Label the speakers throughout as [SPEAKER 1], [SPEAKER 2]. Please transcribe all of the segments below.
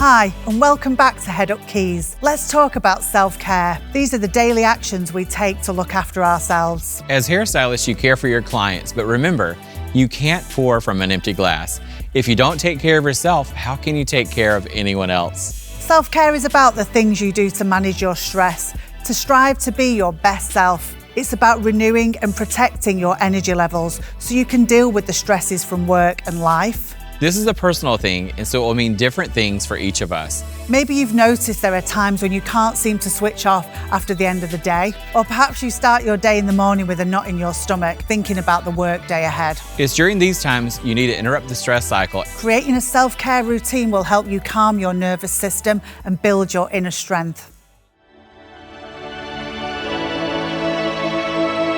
[SPEAKER 1] Hi, and welcome back to Head Up Keys. Let's talk about self-care. These are the daily actions we take to look after ourselves.
[SPEAKER 2] As hairstylists, you care for your clients, but remember, you can't pour from an empty glass. If you don't take care of yourself, how can you take care of anyone else?
[SPEAKER 1] Self-care is about the things you do to manage your stress, to strive to be your best self. It's about renewing and protecting your energy levels so you can deal with the stresses from work and life.
[SPEAKER 2] This is a personal thing, and so it will mean different things for each of us.
[SPEAKER 1] Maybe you've noticed there are times when you can't seem to switch off after the end of the day, or perhaps you start your day in the morning with a knot in your stomach, thinking about the work day ahead.
[SPEAKER 2] It's during these times you need to interrupt the stress cycle.
[SPEAKER 1] Creating a self-care routine will help you calm your nervous system and build your inner strength.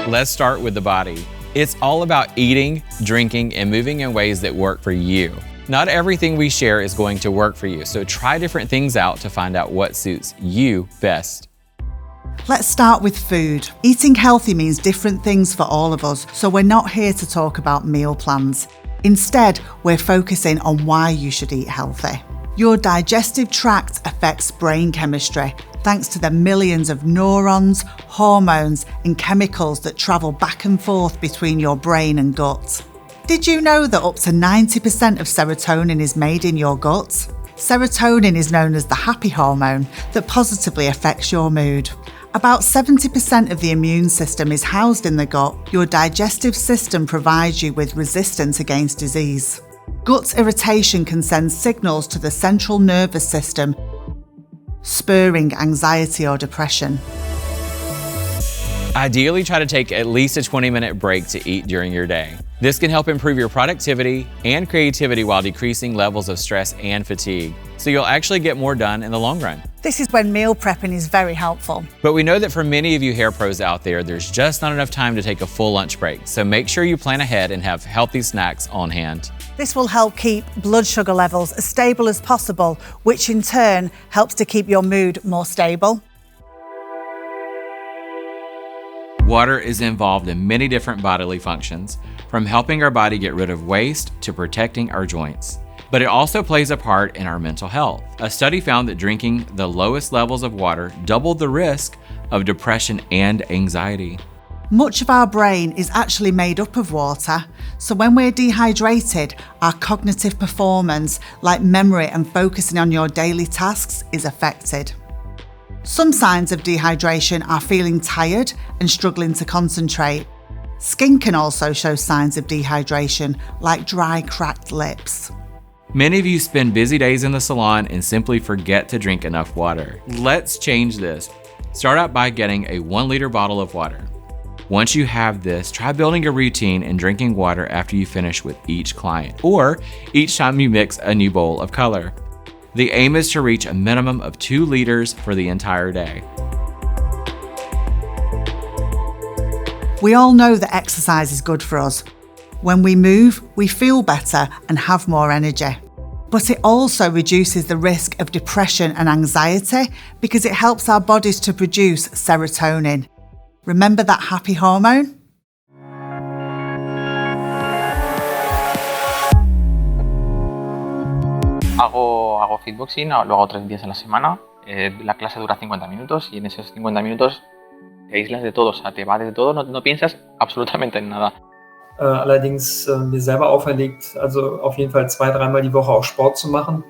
[SPEAKER 2] Let's start with the body. It's all about eating, drinking, and moving in ways that work for you. Not everything we share is going to work for you, so try different things out to find out what suits you best.
[SPEAKER 1] Let's start with food. Eating healthy means different things for all of us, so we're not here to talk about meal plans. Instead, we're focusing on why you should eat healthy. Your digestive tract affects brain chemistry, thanks to the millions of neurons, hormones, and chemicals that travel back and forth between your brain and gut. Did you know that up to 90% of serotonin is made in your gut? Serotonin is known as the happy hormone that positively affects your mood. About 70% of the immune system is housed in the gut. Your digestive system provides you with resistance against disease. Gut irritation can send signals to the central nervous system, spurring anxiety or depression.
[SPEAKER 2] Ideally, try to take at least a 20-minute break to eat during your day. This can help improve your productivity and creativity while decreasing levels of stress and fatigue, so you'll actually get more done in the long run.
[SPEAKER 1] This is when meal prepping is very helpful.
[SPEAKER 2] But we know that for many of you hair pros out there, there's just not enough time to take a full lunch break, so make sure you plan ahead and have healthy snacks on hand.
[SPEAKER 1] This will help keep blood sugar levels as stable as possible, which in turn helps to keep your mood more stable.
[SPEAKER 2] Water is involved in many different bodily functions, from helping our body get rid of waste to protecting our joints. But it also plays a part in our mental health. A study found that drinking the lowest levels of water doubled the risk of depression and anxiety.
[SPEAKER 1] Much of our brain is actually made up of water, so when we're dehydrated, our cognitive performance, like memory and focusing on your daily tasks, is affected. Some signs of dehydration are feeling tired and struggling to concentrate. Skin can also show signs of dehydration, like dry, cracked lips.
[SPEAKER 2] Many of you spend busy days in the salon and simply forget to drink enough water. Let's change this. Start out by getting a 1-liter bottle of water. Once you have this, try building a routine and drinking water after you finish with each client, or each time you mix a new bowl of color. The aim is to reach a minimum of 2 liters for the entire day.
[SPEAKER 1] We all know that exercise is good for us. When we move, we feel better and have more energy. But it also reduces the risk of depression and anxiety because it helps our bodies to produce serotonin. Remember that happy hormone?
[SPEAKER 3] Hago fitboxing, lo hago 3 días a la semana. La clase dura 50 minutos y en esos 50 minutos te aíslas de todo, o sea, te vas de todo, no piensas absolutamente en nada.
[SPEAKER 4] Allerdings mir selber auferlegt, also auf jeden Fall 2-3 Mal die Woche auch Sport zu machen.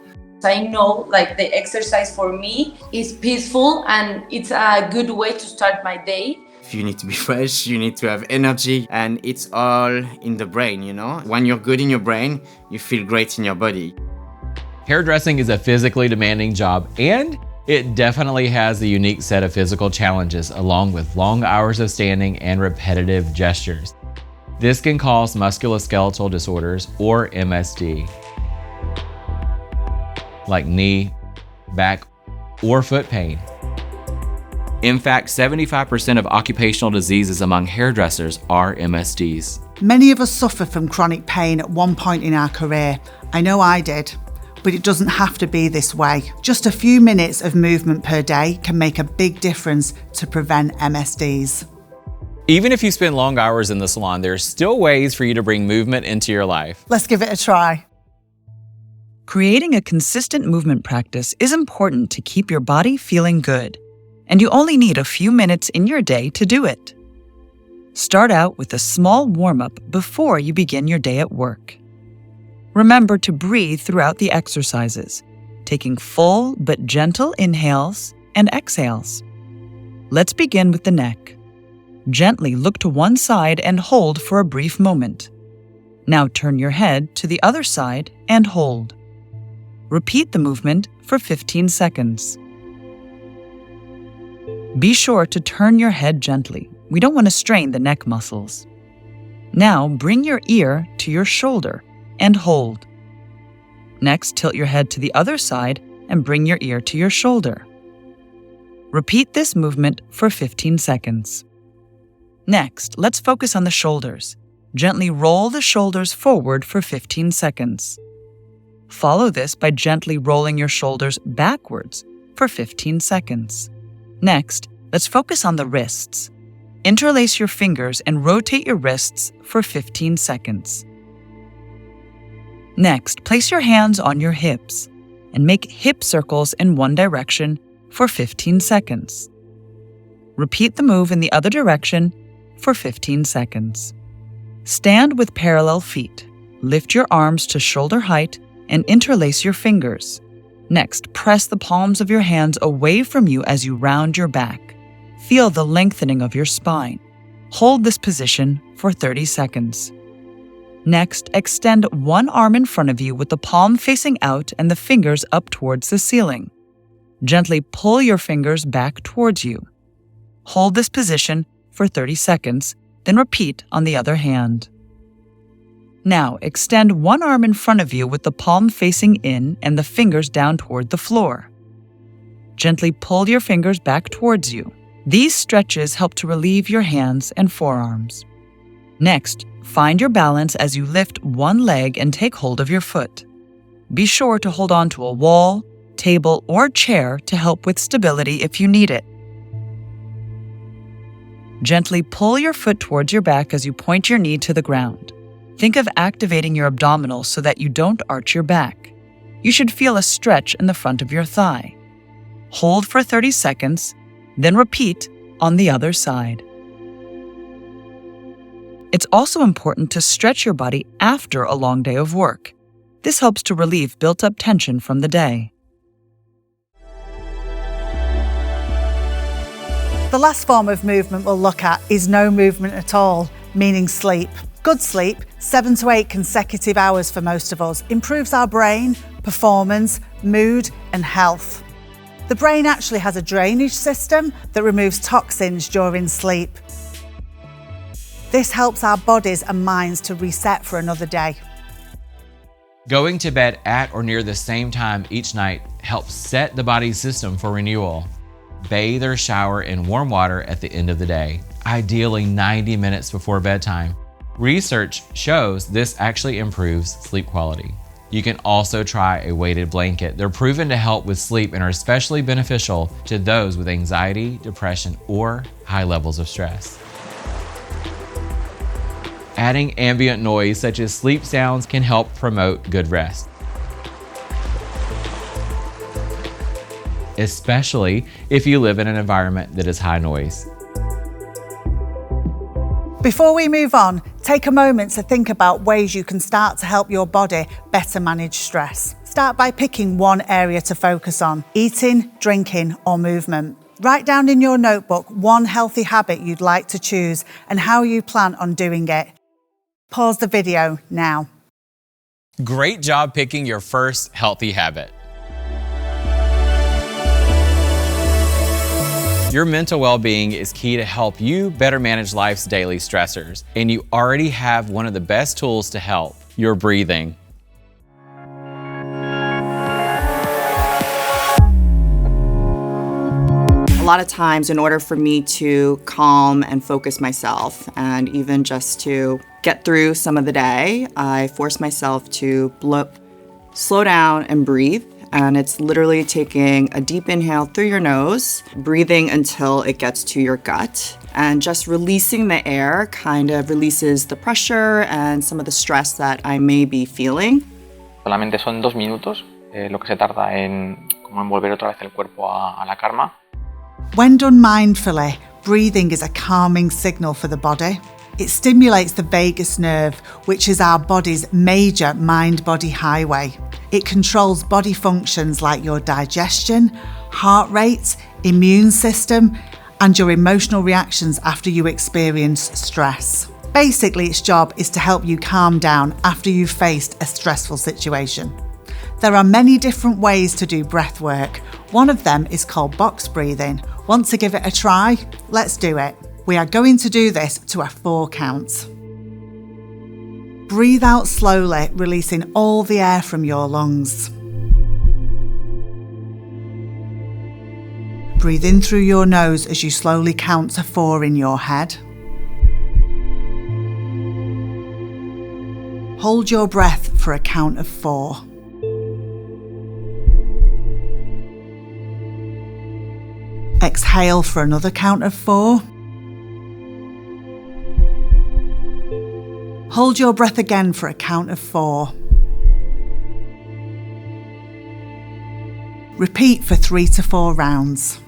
[SPEAKER 5] I know like the exercise for me is peaceful and it's a good way to start my day.
[SPEAKER 6] You need to be fresh, you need to have energy, and it's all in the brain, you know? When you're good in your brain, you feel great in your body.
[SPEAKER 2] Hairdressing is a physically demanding job, and it definitely has a unique set of physical challenges along with long hours of standing and repetitive gestures. This can cause musculoskeletal disorders or MSD, like knee, back, or foot pain. In fact, 75% of occupational diseases among hairdressers are MSDs.
[SPEAKER 1] Many of us suffer from chronic pain at one point in our career. I know I did. But it doesn't have to be this way. Just a few minutes of movement per day can make a big difference to prevent MSDs.
[SPEAKER 2] Even if you spend long hours in the salon, there are still ways for you to bring movement into your life.
[SPEAKER 1] Let's give it a try.
[SPEAKER 7] Creating a consistent movement practice is important to keep your body feeling good, and you only need a few minutes in your day to do it. Start out with a small warm-up before you begin your day at work. Remember to breathe throughout the exercises, taking full but gentle inhales and exhales. Let's begin with the neck. Gently look to one side and hold for a brief moment. Now turn your head to the other side and hold. Repeat the movement for 15 seconds. Be sure to turn your head gently. We don't want to strain the neck muscles. Now bring your ear to your shoulder and hold. Next, tilt your head to the other side and bring your ear to your shoulder. Repeat this movement for 15 seconds. Next, let's focus on the shoulders. Gently roll the shoulders forward for 15 seconds. Follow this by gently rolling your shoulders backwards for 15 seconds. Next, let's focus on the wrists. Interlace your fingers and rotate your wrists for 15 seconds. Next, place your hands on your hips and make hip circles in one direction for 15 seconds. Repeat the move in the other direction for 15 seconds. Stand with parallel feet. Lift your arms to shoulder height and interlace your fingers. Next, press the palms of your hands away from you as you round your back. Feel the lengthening of your spine. Hold this position for 30 seconds. Next, extend one arm in front of you with the palm facing out and the fingers up towards the ceiling. Gently pull your fingers back towards you. Hold this position for 30 seconds, then repeat on the other hand. Now, extend one arm in front of you with the palm facing in and the fingers down toward the floor. Gently pull your fingers back towards you. These stretches help to relieve your hands and forearms. Next, find your balance as you lift one leg and take hold of your foot. Be sure to hold on to a wall, table, or chair to help with stability if you need it. Gently pull your foot towards your back as you point your knee to the ground. Think of activating your abdominals so that you don't arch your back. You should feel a stretch in the front of your thigh. Hold for 30 seconds, then repeat on the other side. It's also important to stretch your body after a long day of work. This helps to relieve built-up tension from the day.
[SPEAKER 1] The last form of movement we'll look at is no movement at all, meaning sleep. Good sleep, 7 to 8 consecutive hours for most of us, improves our brain, performance, mood, and health. The brain actually has a drainage system that removes toxins during sleep. This helps our bodies and minds to reset for another day.
[SPEAKER 2] Going to bed at or near the same time each night helps set the body's system for renewal. Bathe or shower in warm water at the end of the day, ideally 90 minutes before bedtime. Research shows this actually improves sleep quality. You can also try a weighted blanket. They're proven to help with sleep and are especially beneficial to those with anxiety, depression, or high levels of stress. Adding ambient noise such as sleep sounds can help promote good rest, especially if you live in an environment that is high noise.
[SPEAKER 1] Before we move on, take a moment to think about ways you can start to help your body better manage stress. Start by picking one area to focus on: eating, drinking, or movement. Write down in your notebook one healthy habit you'd like to choose and how you plan on doing it. Pause the video now.
[SPEAKER 2] Great job picking your first healthy habit. Your mental well-being is key to help you better manage life's daily stressors, and you already have one of the best tools to help: your breathing.
[SPEAKER 8] A lot of times, in order for me to calm and focus myself, and even just to get through some of the day, I force myself to slow down and breathe. And it's literally taking a deep inhale through your nose, breathing until it gets to your gut, and just releasing the air kind of releases the pressure and some of the stress that I may be feeling.
[SPEAKER 3] Solamente son 2 minutos lo que se tarda en como envolver otra vez el cuerpo a la calma.
[SPEAKER 1] When done mindfully, breathing is a calming signal for the body. It stimulates the vagus nerve, which is our body's major mind-body highway. It controls body functions like your digestion, heart rate, immune system, and your emotional reactions after you experience stress. Basically, its job is to help you calm down after you've faced a stressful situation. There are many different ways to do breath work. One of them is called box breathing. Want to give it a try? Let's do it. We are going to do this to a 4 count. Breathe out slowly, releasing all the air from your lungs. Breathe in through your nose as you slowly count to 4 in your head. Hold your breath for a count of 4. Exhale for another count of 4. Hold your breath again for a count of 4. Repeat for 3 to 4 rounds.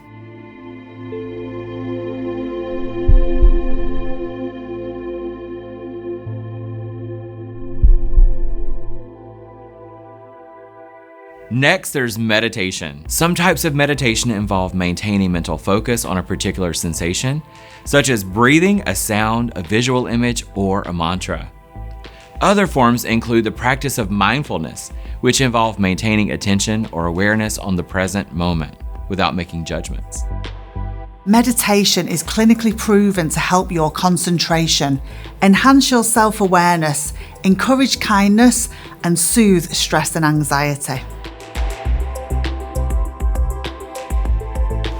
[SPEAKER 2] Next, there's meditation. Some types of meditation involve maintaining mental focus on a particular sensation, such as breathing, a sound, a visual image, or a mantra. Other forms include the practice of mindfulness, which involve maintaining attention or awareness on the present moment without making judgments.
[SPEAKER 1] Meditation is clinically proven to help your concentration, enhance your self-awareness, encourage kindness, and soothe stress and anxiety.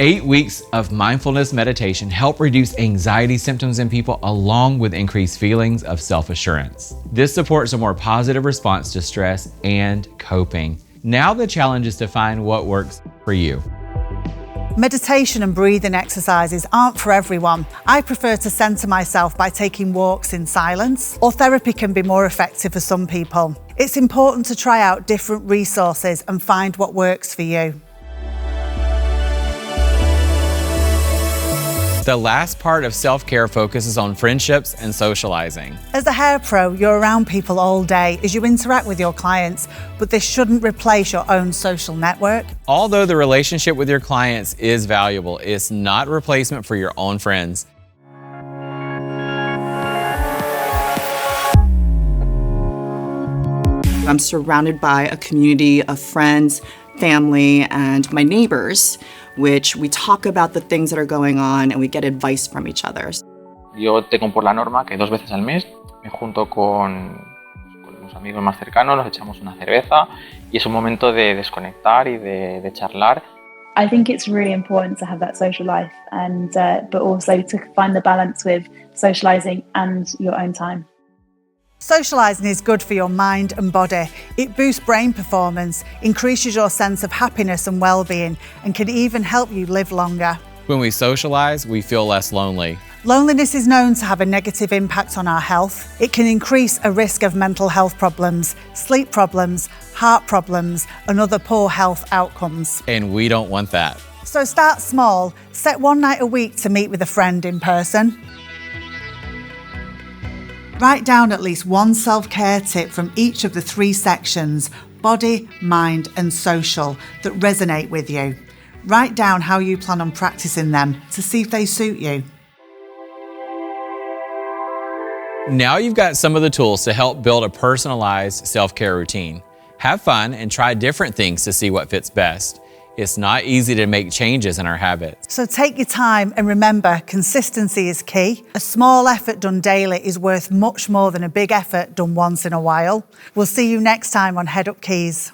[SPEAKER 2] 8 weeks of mindfulness meditation help reduce anxiety symptoms in people along with increased feelings of self-assurance. This supports a more positive response to stress and coping. Now the challenge is to find what works for you.
[SPEAKER 1] Meditation and breathing exercises aren't for everyone. I prefer to centre myself by taking walks in silence, or therapy can be more effective for some people. It's important to try out different resources and find what works for you.
[SPEAKER 2] The last part of self-care focuses on friendships and socializing.
[SPEAKER 1] As a hair pro, you're around people all day as you interact with your clients, but this shouldn't replace your own social network.
[SPEAKER 2] Although the relationship with your clients is valuable, it's not a replacement for your own friends.
[SPEAKER 8] I'm surrounded by a community of friends, family, and my neighbors, which we talk about the things that are going on and we get advice from each other.
[SPEAKER 3] Yo tengo por la norma que 2 veces al mes me junto con los amigos más cercanos, nos echamos una cerveza y es un momento de desconectar y de charlar.
[SPEAKER 9] I think it's really important to have that social life and but also to find the balance with socializing and your own time.
[SPEAKER 1] Socialising is good for your mind and body. It boosts brain performance, increases your sense of happiness and well-being, and can even help you live longer.
[SPEAKER 2] When we socialize, we feel less lonely.
[SPEAKER 1] Loneliness is known to have a negative impact on our health. It can increase a risk of mental health problems, sleep problems, heart problems, and other poor health outcomes.
[SPEAKER 2] And we don't want that.
[SPEAKER 1] So start small. Set one night a week to meet with a friend in person. Write down at least one self-care tip from each of the 3 sections, body, mind, and social, that resonate with you. Write down how you plan on practicing them to see if they suit you.
[SPEAKER 2] Now you've got some of the tools to help build a personalized self-care routine. Have fun and try different things to see what fits best. It's not easy to make changes in our habits.
[SPEAKER 1] So take your time and remember, consistency is key. A small effort done daily is worth much more than a big effort done once in a while. We'll see you next time on Head Up Keys.